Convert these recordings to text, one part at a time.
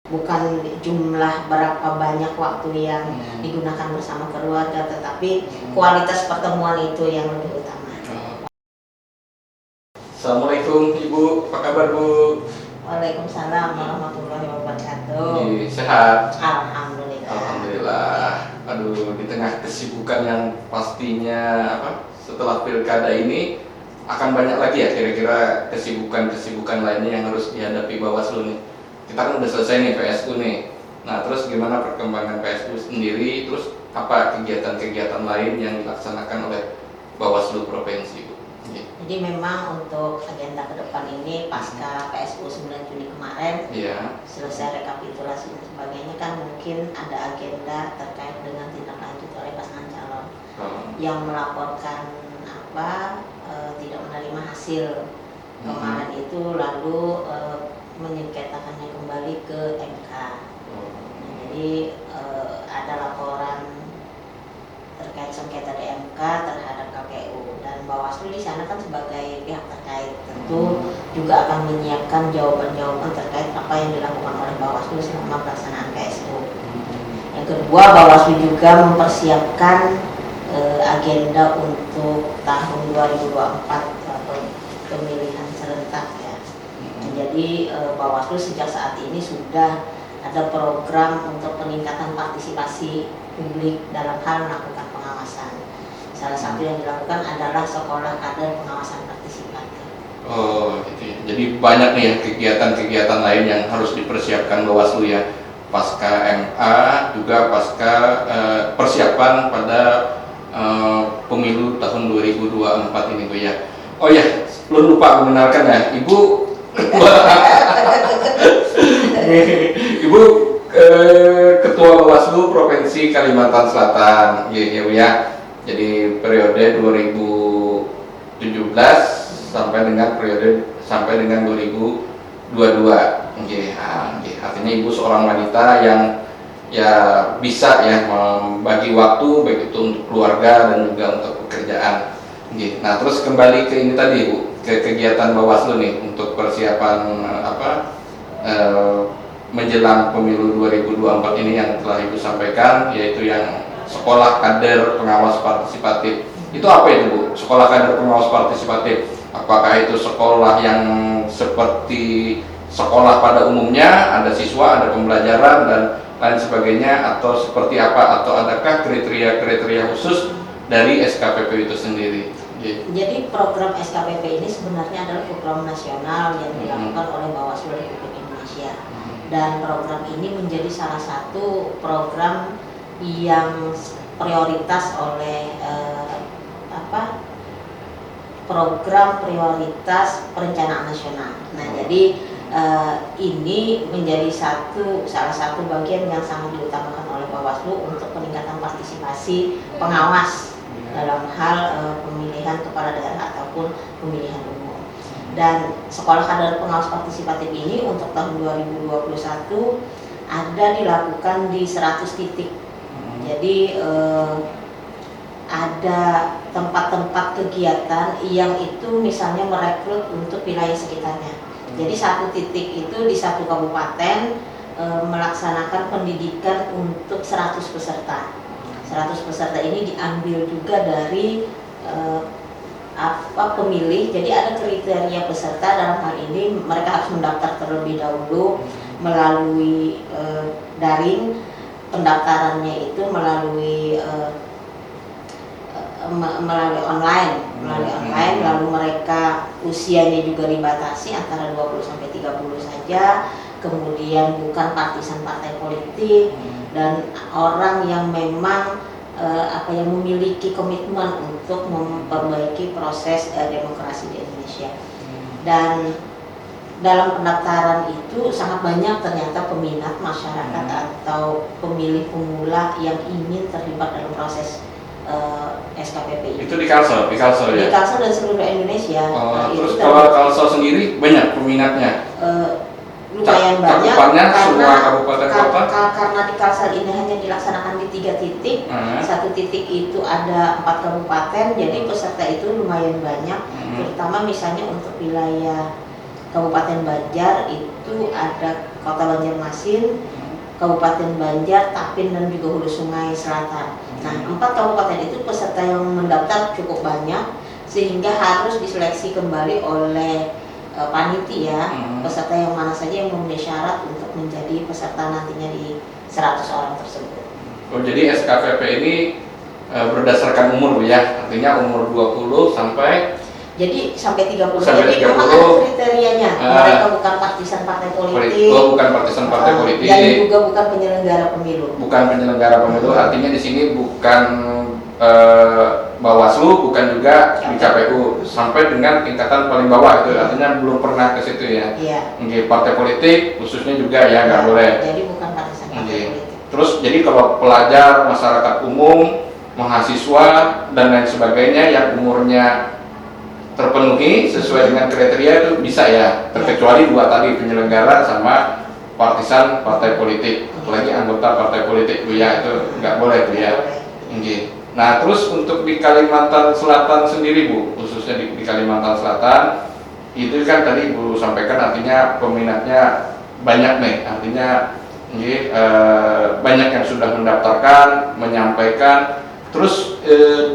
bukan jumlah berapa banyak waktu yang digunakan bersama keluarga, tetapi kualitas pertemuan itu yang lebih utama. Assalamualaikum Ibu, apa kabar Bu? Waalaikumsalam warahmatullahi wabarakatuh. Sehat? Alhamdulillah. Alhamdulillah. Aduh, di tengah kesibukan yang pastinya setelah pilkada ini akan banyak lagi ya kira-kira kesibukan lainnya yang harus dihadapi Bawaslu nih. Kita kan udah selesai nih PSU nih. Nah, terus gimana perkembangan PSU sendiri? Terus apa kegiatan-kegiatan lain yang dilaksanakan oleh Bawaslu Provinsi, Bu? Jadi memang untuk agenda ke depan ini pasca PSU 9 Juni kemarin selesai rekapitulasi dan sebagainya, kan mungkin ada agenda terkait dengan tindak lanjut oleh pasangan calon yang melaporkan tidak menerima hasil kemarin itu, lalu menyengketakannya kembali ke MK. Jadi ada laporan terkait sengketa di MK terhadap KPU, dan Bawaslu di sana kan sebagai pihak terkait tentu juga akan menyiapkan jawaban-jawaban terkait apa yang dilakukan oleh Bawaslu selama pelaksanaan PSU. Yang kedua, Bawaslu juga mempersiapkan agenda untuk tahun 2024 atau pemilihan serentak ya. Jadi Bawaslu sejak saat ini sudah ada program untuk peningkatan partisipasi publik dalam hal melakukan pengawasan. Salah satu yang dilakukan adalah sekolah kader pengawasan partisipatif. Oh, gitu ya. Jadi banyak nih ya kegiatan-kegiatan lain yang harus dipersiapkan Bawaslu ya. Pasca MA juga pasca persiapan pada pemilu tahun 2024 ini, Bu ya. Oh ya, belum lupa membenarkan ya, Ibu Ibu Ketua Bawaslu Provinsi Kalimantan Selatan, ya Bu ya. Jadi periode 2017 sampai dengan 2022. Artinya Ibu seorang wanita yang ya bisa ya membagi waktu baik itu untuk keluarga dan juga untuk pekerjaan. Nah, terus kembali ke ini tadi Bu, ke kegiatan Bawaslu nih untuk persiapan menjelang pemilu 2024 ini yang telah Ibu sampaikan, yaitu yang sekolah kader pengawas partisipatif. Itu apa itu Bu? Sekolah kader pengawas partisipatif. Apakah itu sekolah yang seperti sekolah pada umumnya, ada siswa, ada pembelajaran dan lain sebagainya, atau seperti apa, atau adakah kriteria khusus dari SKPP itu sendiri? Jadi program SKPP ini sebenarnya adalah program nasional yang dilakukan oleh Bawaslu Republik Indonesia, dan program ini menjadi salah satu program yang prioritas oleh program prioritas perencanaan nasional. Nah, jadi ini menjadi salah satu bagian yang sangat diutamakan oleh Bawaslu untuk peningkatan partisipasi pengawas dalam hal pemilihan kepala daerah ataupun pemilihan umum. Dan sekolah kader pengawas partisipatif ini untuk tahun 2021 ada dilakukan di 100 titik. Jadi ada tempat-tempat kegiatan yang itu misalnya merekrut untuk wilayah sekitarnya. Jadi satu titik itu di satu kabupaten melaksanakan pendidikan untuk 100 peserta. 100 peserta ini diambil juga dari pemilih. Jadi ada kriteria peserta, dalam hal ini mereka harus mendaftar terlebih dahulu melalui daring. Pendaftarannya itu melalui online, lalu mereka usianya juga dibatasi antara 20 sampai 30 saja, kemudian bukan partisan partai politik, dan orang yang memang yang memiliki komitmen untuk memperbaiki proses demokrasi di Indonesia. Dan dalam pendaftaran itu sangat banyak ternyata peminat masyarakat atau pemilih pemula yang ingin terlibat dalam proses SKPP itu di Kalsel ya? Di Kalsel dan seluruh Indonesia. Terus kalau Kalsel sendiri banyak peminatnya? Lumayan banyak karena di Kalsel ini hanya dilaksanakan di 3 titik. Satu titik itu ada 4 kabupaten, jadi peserta itu lumayan banyak. Terutama misalnya untuk wilayah Kabupaten Banjar itu ada Kota Banjarmasin, Kabupaten Banjar, Tapin, dan juga Hulu Sungai Selatan. Nah, 4 kabupaten itu peserta yang mendaftar cukup banyak, sehingga harus diseleksi kembali oleh panitia peserta yang mana saja yang memenuhi syarat untuk menjadi peserta nantinya di 100 orang tersebut. Oh, jadi SKPP ini berdasarkan umur ya, artinya umur 20 sampai jadi sampai 30. Sampai Jadi 30. memang ada kriterianya. Mereka bukan partisan partai politik. Bukan partisan partai politik. Dan juga bukan penyelenggara pemilu. Bukan penyelenggara pemilu, artinya di sini bukan Bawaslu, bukan juga di KPU, sampai dengan tingkatan paling bawah itu, artinya belum pernah ke situ ya. Iya. Oke, partai politik khususnya juga ya nggak boleh. Jadi bukan partisan partai politik. Terus jadi kalau pelajar, masyarakat umum, mahasiswa dan lain sebagainya yang umurnya terpenuhi sesuai dengan kriteria itu bisa ya, terkecuali 2 tadi, penyelenggara sama partisan partai politik, apalagi anggota partai politik Bu ya, itu nggak boleh Bu ya. Oke. Nah terus untuk di Kalimantan Selatan sendiri Bu, khususnya di Kalimantan Selatan itu kan tadi Bu sampaikan artinya peminatnya banyak nih, artinya banyak yang sudah mendaftarkan, menyampaikan. Terus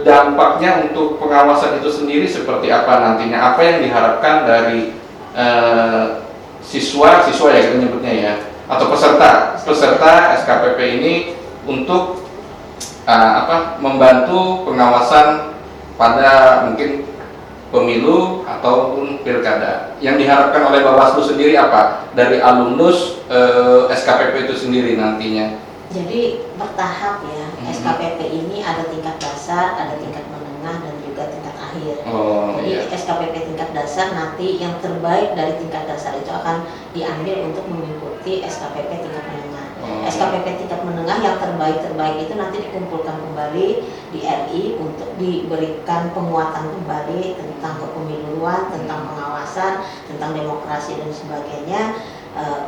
dampaknya untuk pengawasan itu sendiri seperti apa nantinya? Apa yang diharapkan dari siswa ya kita nyebutnya ya, atau peserta SKPP ini untuk membantu pengawasan pada mungkin pemilu ataupun pilkada. Yang diharapkan oleh Bawaslu sendiri apa dari alumnus SKPP itu sendiri nantinya? Jadi bertahap ya, SKPP ini ada tingkat dasar, ada tingkat menengah, dan juga tingkat akhir. Jadi SKPP tingkat dasar nanti yang terbaik dari tingkat dasar itu akan diambil untuk mengikuti SKPP tingkat menengah. SKPP tingkat menengah yang terbaik itu nanti dikumpulkan kembali di RI untuk diberikan penguatan kembali tentang kepemiluan, tentang pengawasan, tentang demokrasi dan sebagainya.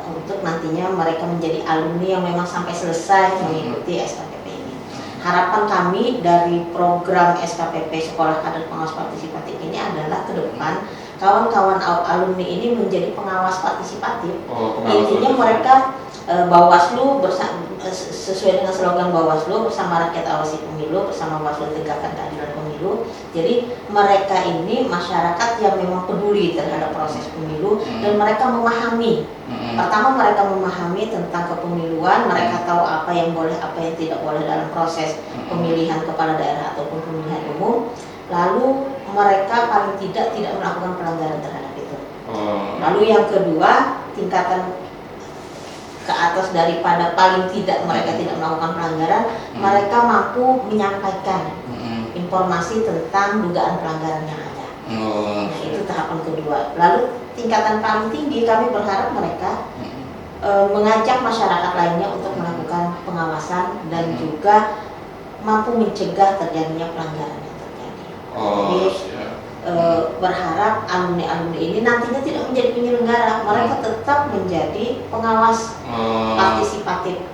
Untuk nantinya mereka menjadi alumni yang memang sampai selesai mengikuti SKPP ini. Harapan kami dari program SKPP Sekolah Kader Pengawas Partisipatif ini adalah ke depan kawan-kawan alumni ini menjadi pengawas partisipatif. Intinya mereka Bawaslu sesuai dengan slogan Bawaslu, bersama rakyat awasi pemilu, bersama Bawaslu tegakkan keadilan pemilu. Jadi mereka ini masyarakat yang memang peduli terhadap proses pemilu dan mereka memahami. Pertama, mereka memahami tentang kepemiluan, mereka tahu apa yang boleh, apa yang tidak boleh dalam proses pemilihan kepala daerah ataupun pemilihan umum. Lalu mereka paling tidak melakukan pelanggaran terhadap itu. Lalu yang kedua, tingkatan ke atas daripada paling tidak mereka tidak melakukan pelanggaran, mereka mampu menyampaikan informasi tentang dugaan pelanggaran yang ada. Nah, itu tahapan kedua. Lalu tingkatan paling tinggi kami berharap mereka mengajak masyarakat lainnya untuk melakukan pengawasan dan juga mampu mencegah terjadinya pelanggaran yang terjadi. Jadi berharap alumni ini nantinya tidak menjadi penyelenggara, mereka tetap menjadi pengawas partisipatif,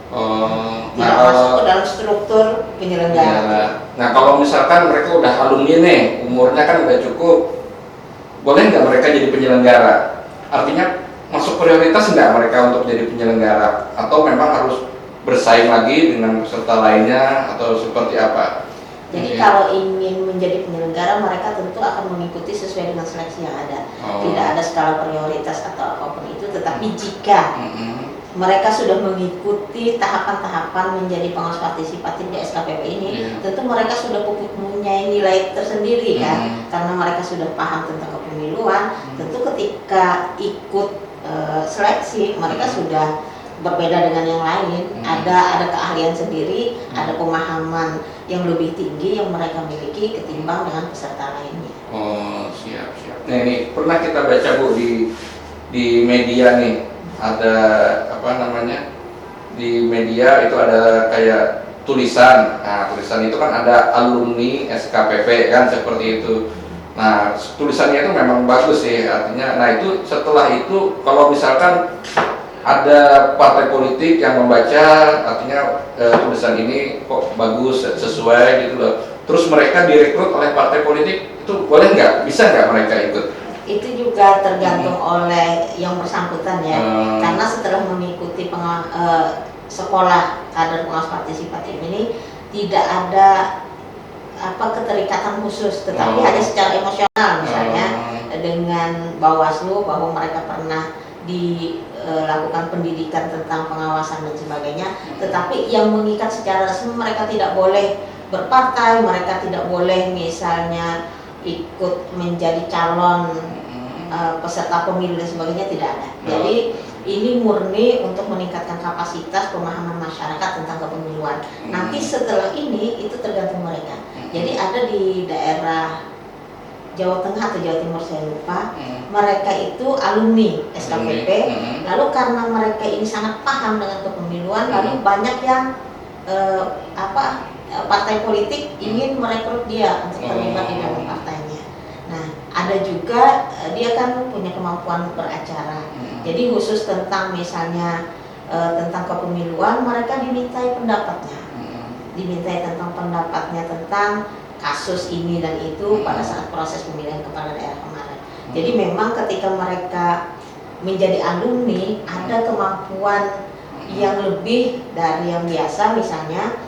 tidak masuk ke dalam struktur penyelenggara. Nah kalau misalkan mereka udah alumni nih, umurnya kan udah cukup, boleh nggak mereka jadi penyelenggara? Artinya masuk prioritas nggak mereka untuk jadi penyelenggara? Atau memang harus bersaing lagi dengan peserta lainnya atau seperti apa? Jadi kalau ingin menjadi penyelenggara, mereka tentu akan mengikuti sesuai dengan seleksi yang ada. Tidak ada skala prioritas atau apapun itu, tetapi jika mereka sudah mengikuti tahapan-tahapan menjadi pengawas partisipatif di SKPP ini, tentu mereka sudah mempunyai nilai tersendiri kan, karena mereka sudah paham tentang kepemiluan. Tentu ketika ikut seleksi, mereka sudah berbeda dengan yang lain, ada keahlian sendiri, ada pemahaman yang lebih tinggi yang mereka miliki ketimbang dengan peserta lainnya. Siap. Nah ini pernah kita baca Bu di media nih, ada di media itu ada kayak tulisan. Nah tulisan itu kan ada alumni SKPP kan, seperti itu. Nah tulisannya itu memang bagus sih, artinya. Nah itu setelah itu kalau misalkan ada partai politik yang membaca, artinya tulisan ini kok bagus, sesuai gitu loh. Terus mereka direkrut oleh partai politik, itu boleh nggak? Bisa nggak mereka ikut? Itu juga tergantung oleh yang bersangkutan ya. Karena setelah mengikuti sekolah kader pengawas partisipatif ini tidak ada keterikatan khusus, tetapi hanya secara emosional misalnya dengan Bawaslu bahwa mereka pernah dilakukan pendidikan tentang pengawasan dan sebagainya, tetapi yang mengikat secara resmi mereka tidak boleh berpartai, mereka tidak boleh misalnya ikut menjadi calon peserta pemilu dan sebagainya, tidak ada. Jadi ini murni untuk meningkatkan kapasitas pemahaman masyarakat tentang kepemiluan. Nanti setelah ini itu tergantung mereka. Jadi ada di daerah Jawa Tengah atau Jawa Timur saya lupa, mereka itu alumni SKPP, lalu karena mereka ini sangat paham dengan kepemiluan, lalu banyak yang partai politik ingin merekrut dia untuk terlibat di dalam partainya. Nah, ada juga dia kan punya kemampuan beracara. Jadi khusus tentang misalnya tentang kepemiluan, mereka dimintai pendapatnya. Dimintai tentang pendapatnya tentang kasus ini dan itu pada saat proses pemilihan kepala daerah kemarin. Jadi memang ketika mereka menjadi alumni ada kemampuan yang lebih dari yang biasa, misalnya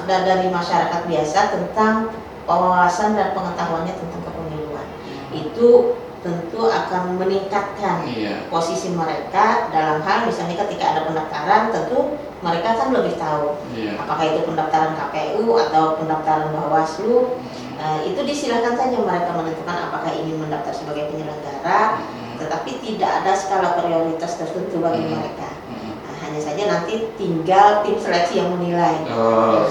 dari masyarakat biasa tentang wawasan dan pengetahuannya tentang kepemiluan. Itu tentu akan meningkatkan posisi mereka dalam hal misalnya ketika ada pendaftaran, tentu mereka kan lebih tahu apakah itu pendaftaran KPU atau pendaftaran Bawaslu. Itu disilakan saja mereka menentukan apakah ingin mendaftar sebagai penyelenggara, tetapi tidak ada skala prioritas tertentu bagi mereka. Hanya saja nanti tinggal tim seleksi yang menilai,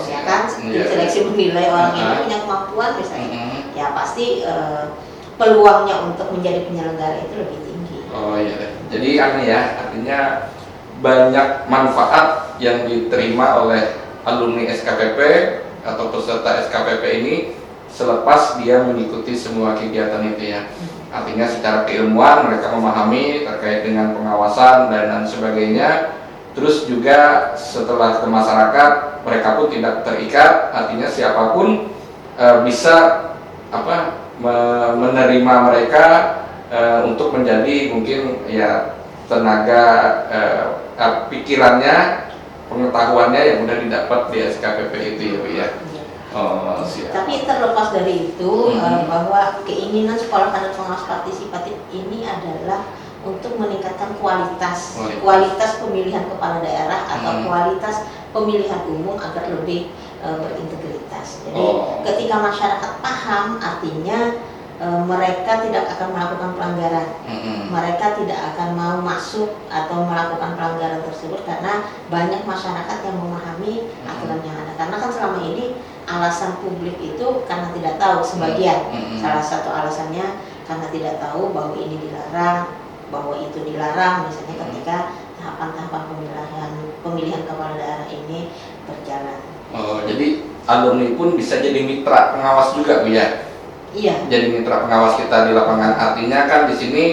ya kan? Tim seleksi menilai orang ini punya kemampuan misalnya, ya pasti peluangnya untuk menjadi penyelenggara itu lebih tinggi. Oh iya, jadi artinya banyak manfaat yang diterima oleh alumni SKPP atau peserta SKPP ini selepas dia mengikuti semua kegiatan itu ya. Artinya secara keilmuan mereka memahami terkait dengan pengawasan dan sebagainya. Terus juga setelah ke masyarakat mereka pun tidak terikat, artinya siapapun bisa menerima mereka untuk menjadi mungkin ya tenaga pikirannya, pengetahuannya yang mudah didapat di SKPP itu ya Bu ya. Siap. Tapi terlepas dari itu bahwa keinginan sekolah kader pengawas partisipatif ini adalah untuk meningkatkan kualitas pemilihan kepala daerah atau kualitas pemilihan umum agar lebih berintegritas. Jadi ketika masyarakat paham, artinya mereka tidak akan melakukan pelanggaran. Mereka tidak akan mau masuk atau melakukan pelanggaran tersebut karena banyak masyarakat yang memahami aturan yang ada. Karena kan selama ini alasan publik itu karena tidak tahu sebagian. Salah satu alasannya karena tidak tahu bahwa ini dilarang, bahwa itu dilarang, misalnya ketika tahapan-tahapan pemilihan kepala daerah ini berjalan. Jadi alumni pun bisa jadi mitra pengawas juga Bu ya? Iya. Jadi mitra pengawas kita di lapangan, artinya kan di sini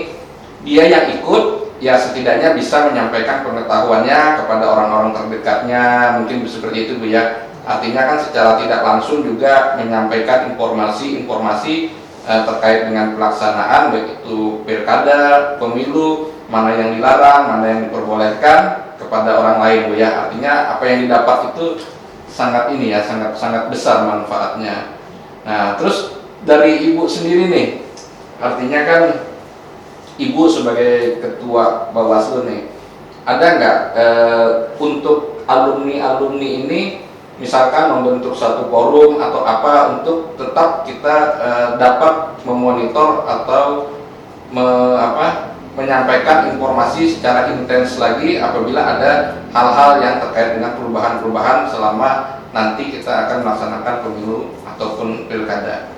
dia yang ikut ya setidaknya bisa menyampaikan pengetahuannya kepada orang-orang terdekatnya, mungkin seperti itu Bu ya. Artinya kan secara tidak langsung juga menyampaikan informasi-informasi terkait dengan pelaksanaan baik itu pilkada, pemilu, mana yang dilarang, mana yang diperbolehkan kepada orang lain Bu ya. Artinya apa yang didapat itu sangat sangat besar manfaatnya. Nah, terus dari Ibu sendiri nih, artinya kan Ibu sebagai ketua Bawaslu nih, ada nggak untuk alumni ini misalkan membentuk satu forum atau apa untuk tetap kita dapat memonitor atau menyampaikan informasi secara intens lagi apabila ada hal-hal yang terkait dengan perubahan-perubahan selama nanti kita akan melaksanakan pemilu ataupun pilkada.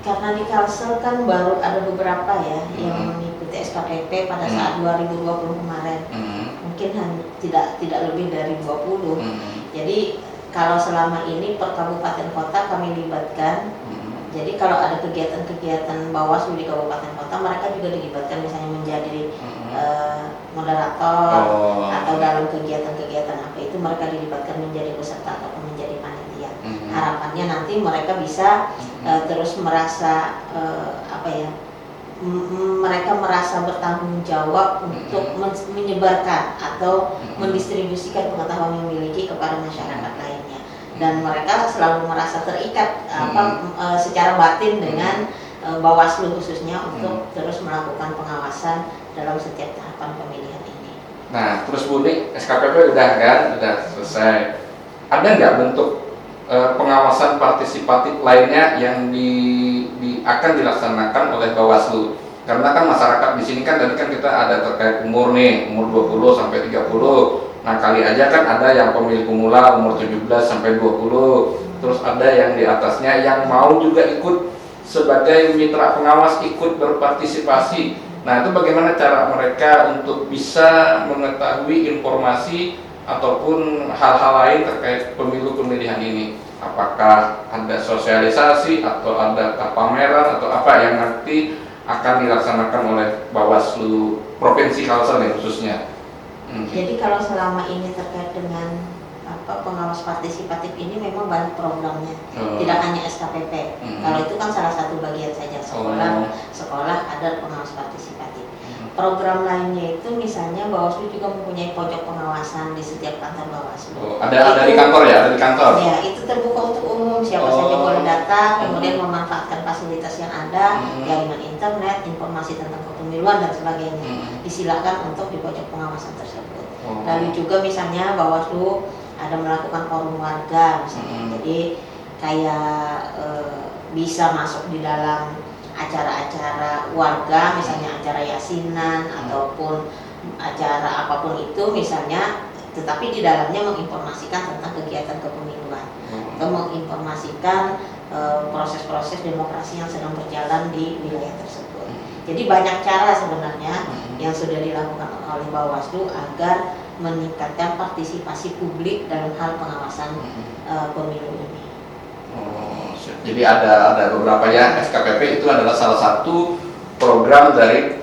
Karena di Kalsel kan baru ada beberapa ya yang mengikuti SKPP pada saat 2020 kemarin. Mungkin tidak lebih dari 20. Jadi kalau selama ini per kabupaten kota kami libatkan. Jadi kalau ada kegiatan-kegiatan Bawaslu di kabupaten kota, mereka juga dilibatkan misalnya menjadi moderator atau dalam kegiatan-kegiatan apa itu mereka dilibatkan menjadi peserta atau menjadi panitia. Harapannya nanti mereka bisa terus merasa mereka merasa bertanggung jawab untuk menyebarkan atau mendistribusikan pengetahuan yang dimiliki kepada masyarakat lainnya, dan mereka selalu merasa terikat secara batin dengan Bawaslu khususnya untuk terus melakukan pengawasan dalam setiap tahapan pemilihan ini. Nah, terus Bu, nih SKPP udah selesai. Ada nggak bentuk pengawasan partisipatif lainnya yang akan dilaksanakan oleh Bawaslu? Karena kan masyarakat di sini kan tadi kan kita ada terkait umur nih, umur 20 sampai 30. Nah, kali aja kan ada yang pemilih pemula umur 17 sampai 20. Terus ada yang di atasnya yang mau juga ikut sebagai mitra pengawas, ikut berpartisipasi. Nah, itu bagaimana cara mereka untuk bisa mengetahui informasi ataupun hal-hal lain terkait pemilu pemilihan ini? Apakah ada sosialisasi atau ada pameran atau apa yang nanti akan dilaksanakan oleh Bawaslu Provinsi Kalsel khususnya? Jadi kalau selama ini terkait dengan pengawas partisipatif ini memang banyak programnya, tidak hanya SKPP. Kalau itu kan salah satu bagian saja, sekolah ada pengawas partisipatif. Program lainnya itu misalnya Bawaslu juga mempunyai pojok pengawasan di setiap kantor Bawaslu. Ada di kantor ya, ada di kantor. Ya, itu terbuka untuk umum, siapa saja boleh datang, kemudian memanfaatkan fasilitas yang ada, jaringan internet, informasi tentang kepemiluan dan sebagainya. Disilakan untuk di pojok pengawasan tersebut. Lalu juga misalnya Bawaslu ada melakukan forum warga misalnya, jadi kayak bisa masuk di dalam acara-acara warga, misalnya acara yasinan ataupun acara apapun itu misalnya, tetapi di dalamnya menginformasikan tentang kegiatan kepemiluan atau menginformasikan proses-proses demokrasi yang sedang berjalan di wilayah tersebut. Jadi banyak cara sebenarnya yang sudah dilakukan oleh Bawaslu agar meningkatkan partisipasi publik dalam hal pengawasan pemilu ini. Jadi ada beberapa ya, SKPP itu adalah salah satu program dari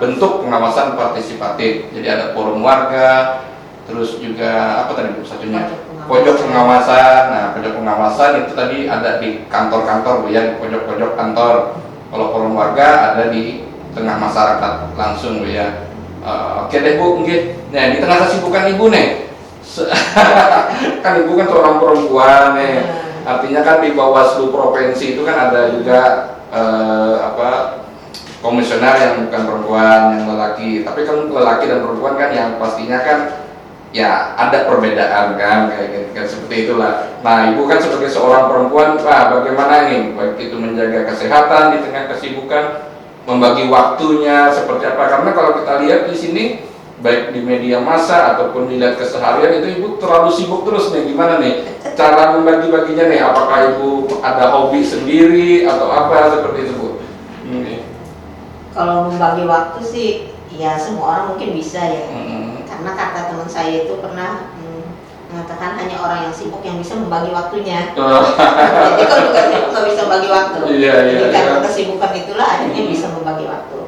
bentuk pengawasan partisipatif. Jadi ada forum warga, terus juga apa tadi Bu satunya? Pojok pengawasan. Nah, pojok pengawasan itu tadi ada di kantor-kantor Bu ya, di pojok-pojok kantor. Kalau forum warga ada di tengah masyarakat langsung Bu ya. Oke deh Bu, mungkin. Nah, di tengah kesibukan Ibu nih. Kan Ibu kan seorang perempuan nih. Artinya kan di Bawaslu Provinsi itu kan ada juga komisioner yang bukan perempuan, yang lelaki. Tapi kan lelaki dan perempuan kan yang pastinya kan ya ada perbedaan kan, kayak gitu kan, seperti itulah. Nah, Ibu kan sebagai seorang perempuan, Pak, bagaimana nih baik itu menjaga kesehatan di tengah kesibukan, membagi waktunya seperti apa? Karena kalau kita lihat di sini baik di media massa ataupun dilihat keseharian itu Ibu terlalu sibuk terus nih. Gimana nih cara membagi-baginya nih? Apakah Ibu ada hobi sendiri atau apa seperti itu Bu? Kalau membagi waktu sih ya semua orang mungkin bisa ya. Karena kata teman saya itu pernah mengatakan hanya orang yang sibuk yang bisa membagi waktunya. Jadi kalau bukan sibuk nggak bisa membagi waktu. Jadi karena kesibukan itulah akhirnya bisa membagi waktu.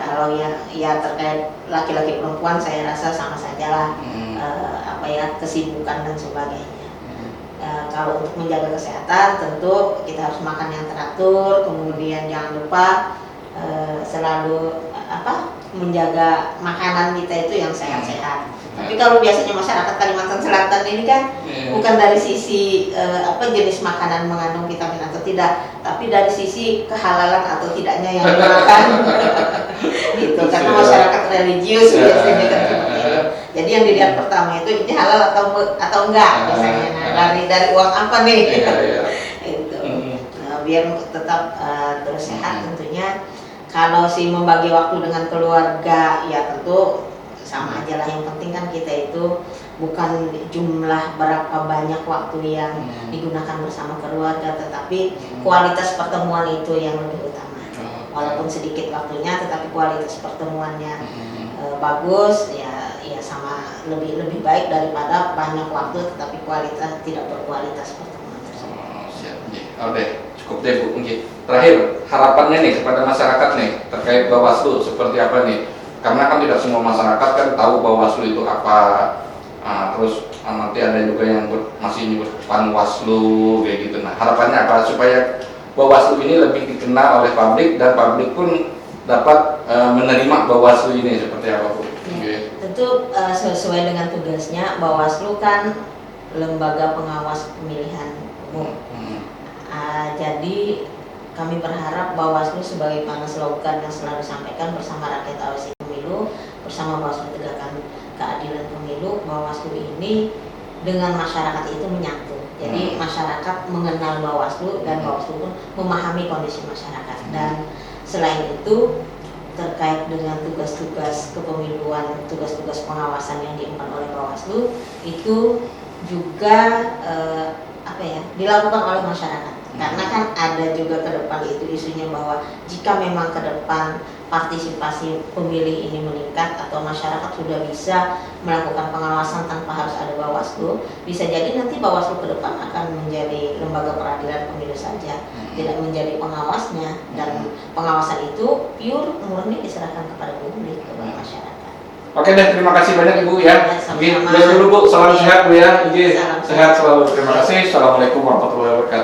Kalau ya terkait laki-laki perempuan saya rasa sama saja lah, kesibukan dan sebagainya. Kalau untuk menjaga kesehatan tentu kita harus makan yang teratur, kemudian jangan lupa selalu menjaga makanan kita itu yang sehat-sehat. Tapi kalau biasanya masyarakat Kalimantan Selatan ini kan bukan dari sisi jenis makanan mengandung vitamin atau tidak, tapi dari sisi kehalalan atau tidaknya yang dimakan. Gitu, karena masyarakat religius biasanya kan seperti itu. Jadi yang dilihat pertama itu ini halal atau enggak misalnya. Nah, dari uang apa nih? Itu. Nah, biar tetap terus sehat tentunya. Kalau membagi waktu dengan keluarga ya tentu sama aja lah, yang penting kan kita itu bukan jumlah berapa banyak waktu yang digunakan bersama keluarga, tetapi kualitas pertemuan itu yang lebih utama. Walaupun sedikit waktunya tetapi kualitas pertemuannya bagus ya sama lebih baik daripada banyak waktu tetapi kualitas tidak berkualitas pertemuan tersebut. Siap. Oke, cukup deh Bu. Terakhir, harapannya nih kepada masyarakat nih terkait Bawaslu seperti apa nih? Karena kan tidak semua masyarakat kan tahu Bawaslu itu apa. Terus nanti ada juga yang masih nyebut Panwaslu kayak gitu. Nah, harapannya apa supaya Bawaslu ini lebih dikenal oleh publik dan publik pun dapat menerima Bawaslu ini seperti apa Bu? Ya, tentu sesuai dengan tugasnya, Bawaslu kan lembaga pengawas pemilihan umum. Jadi kami berharap Bawaslu sebagai mana slogan yang selalu disampaikan, bersama rakyat awasi pemilu, bersama Bawaslu tegakkan keadilan pemilu, Bawaslu ini dengan masyarakat itu menyatu. Jadi masyarakat mengenal Bawaslu dan Bawaslu pun memahami kondisi masyarakat. Dan selain itu terkait dengan tugas-tugas kepemiluan, tugas-tugas pengawasan yang diemban oleh Bawaslu itu juga dilakukan oleh masyarakat. Karena kan ada juga ke depan itu isunya bahwa jika memang ke depan partisipasi pemilih ini meningkat atau masyarakat sudah bisa melakukan pengawasan tanpa harus ada Bawaslu, bisa jadi nanti Bawaslu ke depan akan menjadi lembaga peradilan pemilu saja, tidak menjadi pengawasnya, dan pengawasan itu pure murni diserahkan kepada publik, kepada masyarakat. Oke deh, terima kasih banyak Ibu ya. Sama-sama. Dulu Bu, salam sehat Bu ya. Salam Sehat selalu. Terima kasih. Assalamualaikum warahmatullahi wabarakatuh.